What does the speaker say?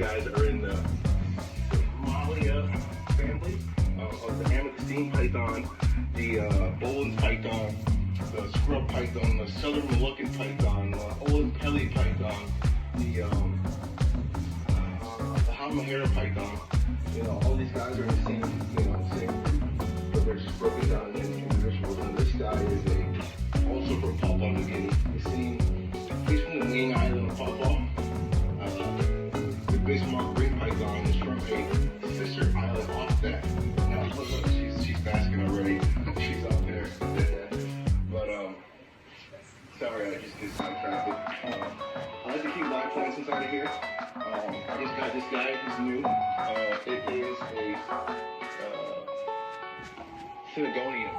guys are in the Malia family of the amethystine python, the Bolin's python, the scrub python, the southern Moluccan python, the Olimpelli python, the Halmahera python. You know, all these guys are in the same, same group, but they're just broken down into individuals. And this guy is also from Papua New Guinea. He's from the main island of Papua. The Bismarck ring python is from a sister island off that. Now look, she's basking already. She's up there. But sorry, I just get sidetracked. I like to keep live plants inside of here. I just got this guy. He's new. It is a Synagonia.